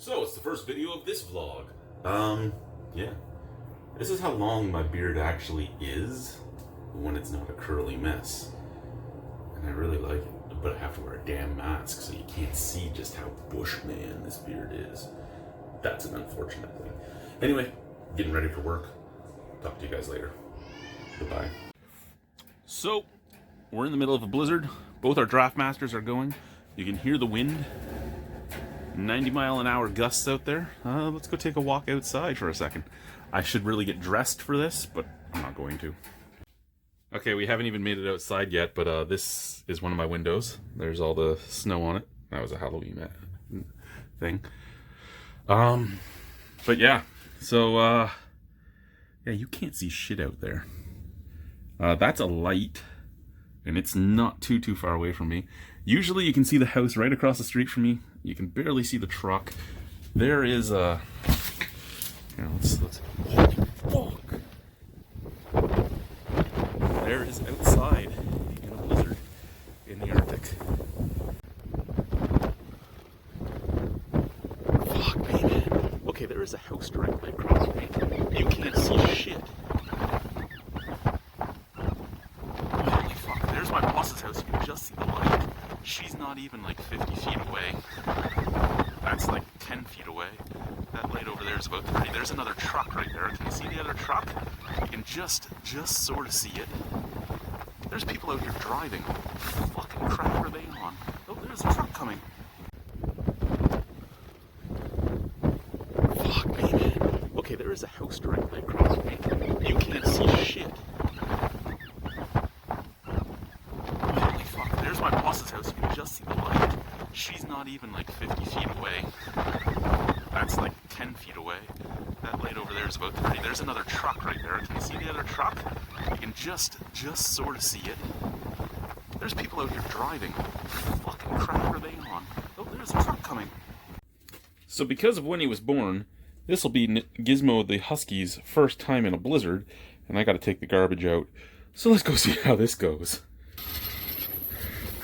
So, it's the first video of this vlog. Yeah. This is how long my beard actually is when it's not a curly mess. And I really like it, but I have to wear a damn mask so you can't see just how bushman this beard is. That's an unfortunate thing. Anyway, getting ready for work. Talk to you guys later. Goodbye. So, we're in the middle of a blizzard. Both our draft masters are going. You can hear the wind. 90-mile-an-hour gusts out there. Let's go take a walk outside for a second. I should really get dressed for this, but I'm not going to. Okay, we haven't even made it outside yet, but this is one of my windows. There's all the snow on it. That was a Halloween thing. But yeah, so yeah, you can't see shit out there. That's a light, and it's not too far away from me. Usually you can see the house right across the street from me. You can barely see the truck. There is a... Here, let's... Holy fuck! There is outside in a blizzard in the Arctic. Fuck me, man. Okay, there is a house directly across from me. You can't see shit. Holy fuck, there's my boss's house. You can just see the light. She's not even like 50 feet away. That's like 10 feet away. That light over there is about 30. There's another truck right there. Can you see the other truck? You can just sort of see it. There's people out here driving. What fucking crap are they on? Oh, there's a truck coming. Fuck me, man. Okay, there is a house directly across from me. You can't see shit. Holy fuck, there's my boss's house. You can just see the light. She's not even like 50 feet away. That's like 10 feet away. That light over there is about 30. There's another truck right there. Can you see the other truck? You can just sort of see it. There's people out here driving. What fucking crap are they on? Oh, there's a truck coming. So because of when he was born, this will be Gizmo the Husky's first time in a blizzard, and I gotta take the garbage out. So let's go see how this goes.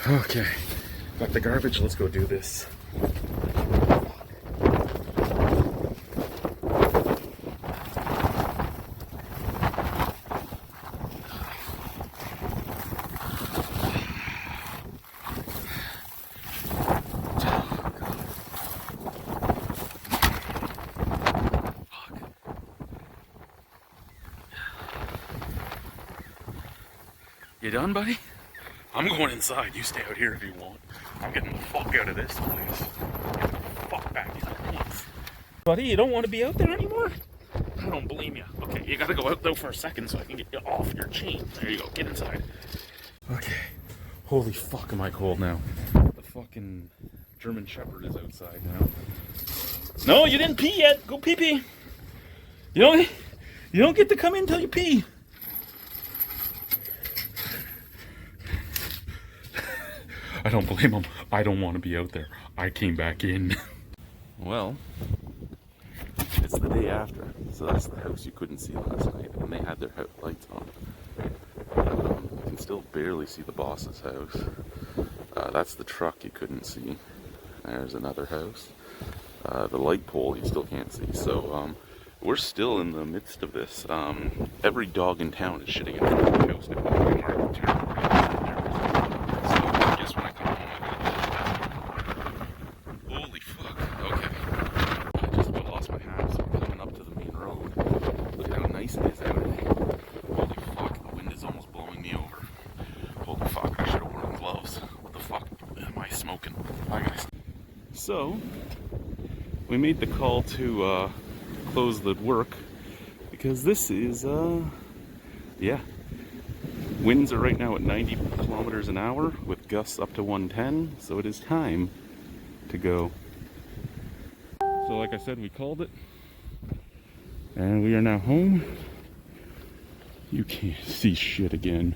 Okay, got the garbage, let's go do this. You done, buddy? I'm going inside. You stay out here if you want. I'm getting the fuck out of this place. Get the fuck back in. Buddy, you don't want to be out there anymore? I don't blame you. Okay, you gotta go out though for a second so I can get you off your chain. There you go. Get inside. Okay. Holy fuck, am I cold now. The fucking German Shepherd is outside now. No, you didn't pee yet. Go pee-pee. You don't get to come in until you pee. I don't blame him. I don't want to be out there. I came back in. Well, it's the day after. So that's the house you couldn't see last night. And they had their lights on. You can still barely see the boss's house. That's the truck you couldn't see. There's another house. The light pole you still can't see. So we're still in the midst of this. Every dog in town is shitting in front of the house now. So, we made the call to close the work because this is, yeah. Winds are right now at 90 kilometers an hour with gusts up to 110, so it is time to go. So like I said, we called it, and we are now home. You can't see shit again.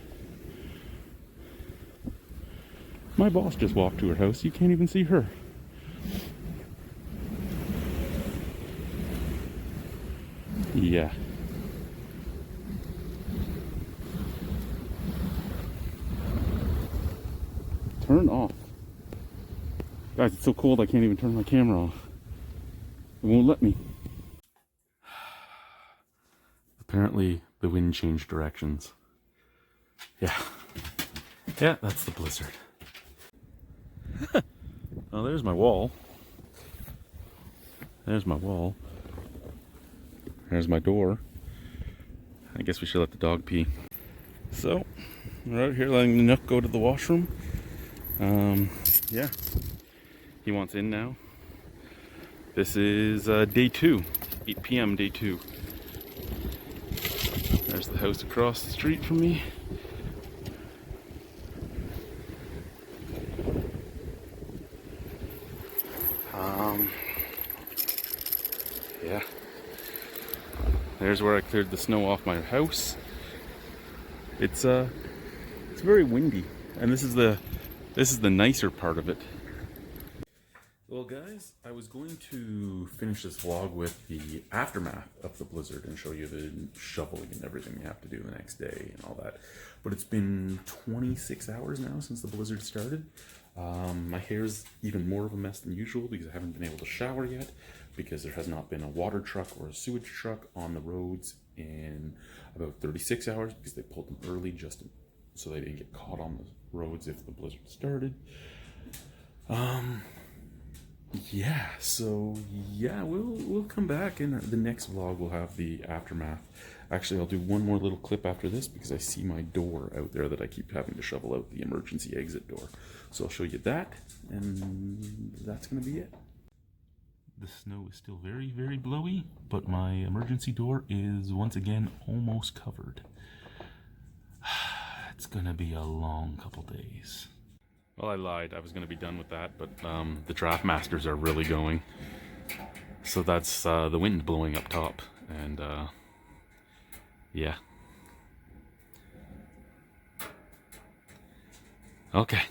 My boss just walked to her house, you can't even see her. Yeah. Turn off. Guys, it's so cold I can't even turn my camera off. won't let me. Apparently the wind changed directions. Yeah. Yeah, that's the blizzard. Oh, there's my wall. There's my wall. There's my door. I guess we should let the dog pee. So, we're out here letting Nook go to the washroom. Yeah. He wants in now. This is day 2. 8 p.m. day 2. There's the house across the street from me. Yeah. There's where I cleared the snow off my house. It's very windy, and this is the nicer part of it. Well, guys, I was going to finish this vlog with the aftermath of the blizzard and show you the shoveling and everything we have to do the next day and all that. But it's been 26 hours now since the blizzard started. My hair's even more of a mess than usual because I haven't been able to shower yet, because there has not been a water truck or a sewage truck on the roads in about 36 hours because they pulled them early just so they didn't get caught on the roads if the blizzard started. Yeah, so yeah, we'll come back, and the next vlog will have the aftermath. Actually, I'll do one more little clip after this because I see my door out there that I keep having to shovel out, the emergency exit door. So I'll show you that, and that's gonna be it. The snow is still very, very blowy, but my emergency door is once again almost covered. It's gonna be a long couple days. Well, I lied. I was going to be done with that, but the draft masters are really going. So that's the wind blowing up top, and yeah. Okay.